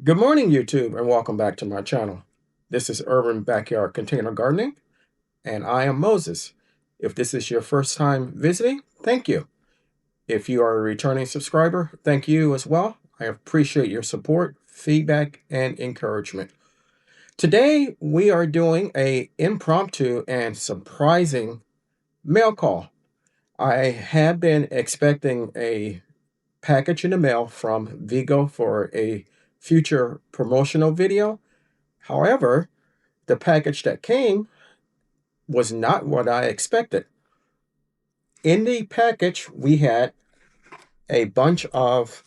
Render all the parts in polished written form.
Good morning, YouTube, and welcome back to my channel. This is Urban Backyard Container Gardening, and I am Moses. If this is your first time visiting, thank you. If you are a returning subscriber, thank you as well. I appreciate your support, feedback, and encouragement. Today, we are doing an impromptu and surprising mail call. I have been expecting a package in the mail from Vego for a future promotional video. However, the package that came was not what I expected. In the package, we had a bunch of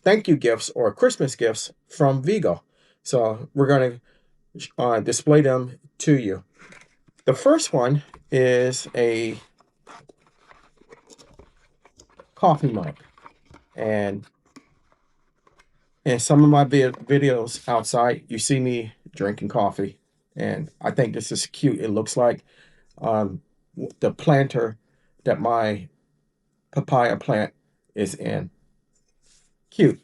thank you gifts or Christmas gifts from Vego. So we're going to display them to you. The first one is a coffee mug. And in some of my videos outside, you see me drinking coffee. And I think this is cute. It looks like the planter that my papaya plant is in. Cute.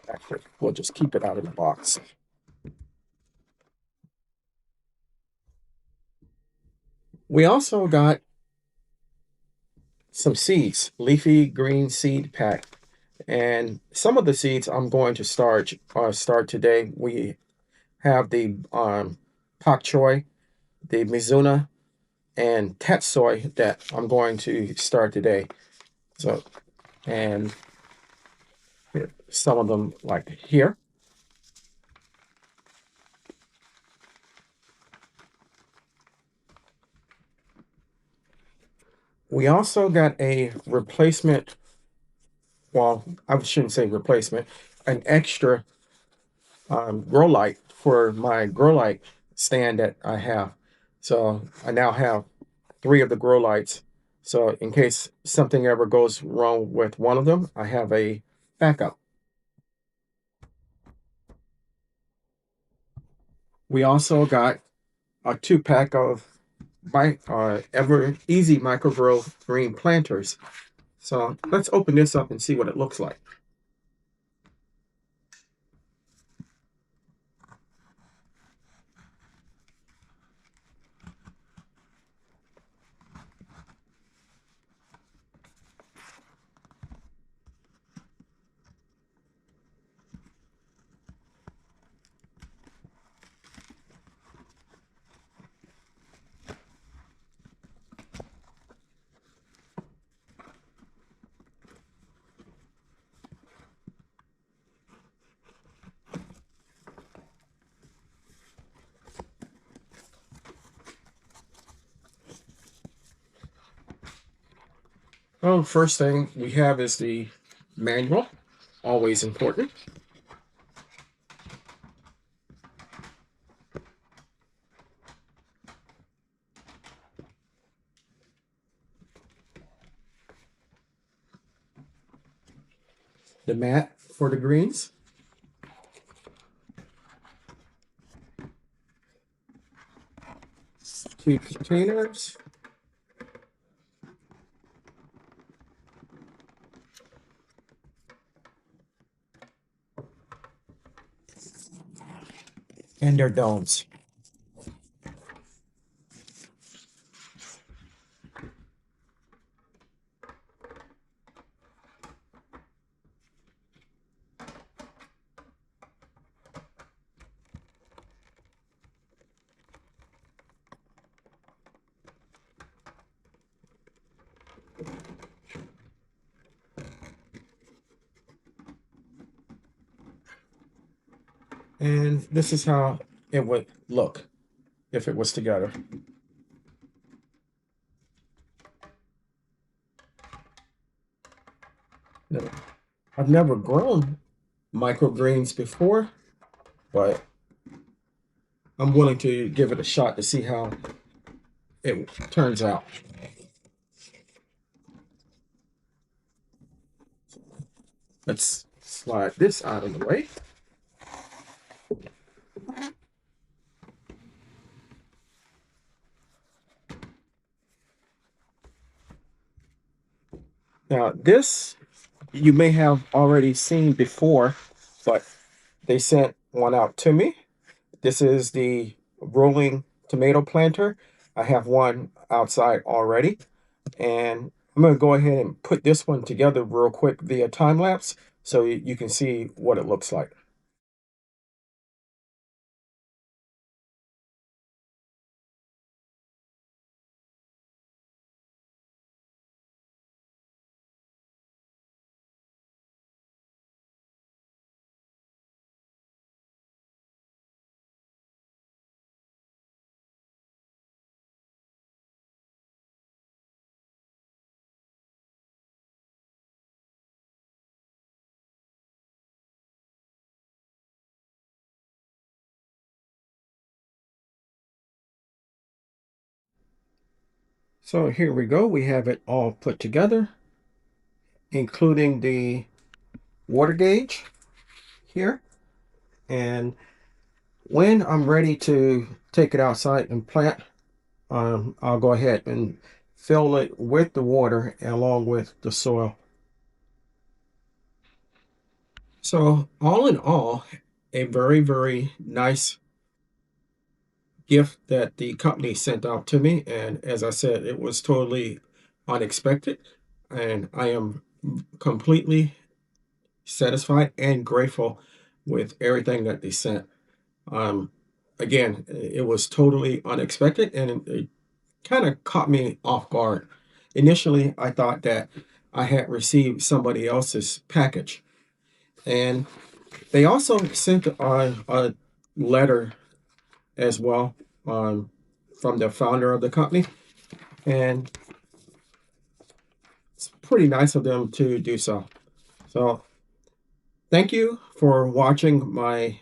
Actually, we'll just keep it out of the box. We also got some seeds, leafy green seed pack. And some of the seeds I'm going to start today. We have the pak choi, the mizuna, and tatsoi that I'm going to start today. So, and some of them like here. We also got a replacement, well, I shouldn't say replacement, an extra grow light for my grow light stand that I have. So I now have 3 of the grow lights. So in case something ever goes wrong with one of them, I have a backup. We also got a 2-pack of my ever easy microgreen planters. So let's open this up and see what it looks like. Well, first thing we have is the manual, always important. The mat for the greens. 2 containers. And their domes. And this is how it would look if it was together. Now, I've never grown microgreens before, but I'm willing to give it a shot to see how it turns out. Let's slide this out of the way. Now, this you may have already seen before, but they sent one out to me. This is the rolling tomato planter. I have one outside already, and I'm going to go ahead and put this one together real quick via time lapse so you can see what it looks like. So here we go. We have it all put together, including the water gauge here. And when I'm ready to take it outside and plant, I'll go ahead and fill it with the water along with the soil. So all in all, a very, very nice gift that the company sent out to me. And as I said, it was totally unexpected. And I am completely satisfied and grateful with everything that they sent. Um, Again, it was totally unexpected and it kind of caught me off guard. Initially, I thought that I had received somebody else's package. And they also sent a letter as well, from the founder of the company. And it's pretty nice of them to do so. So thank you for watching my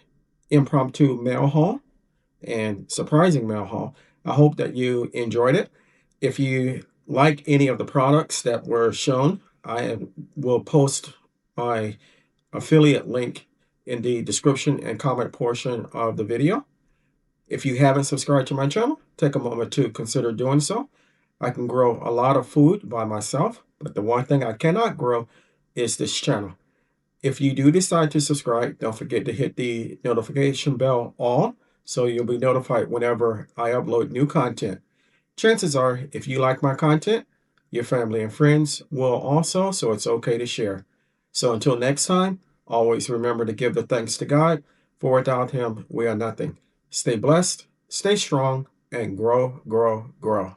impromptu mail haul and surprising mail haul. I hope that you enjoyed it. If you like any of the products that were shown, I will post my affiliate link in the description and comment portion of the video. If you haven't subscribed to my channel, take a moment to consider doing so. I can grow a lot of food by myself, but the one thing I cannot grow is this channel. If you do decide to subscribe, don't forget to hit the notification bell on so you'll be notified whenever I upload new content. Chances are, if you like my content, your family and friends will also, so it's okay to share. So until next time, always remember to give the thanks to God, for without Him, we are nothing. Stay blessed, stay strong, and grow, grow, grow.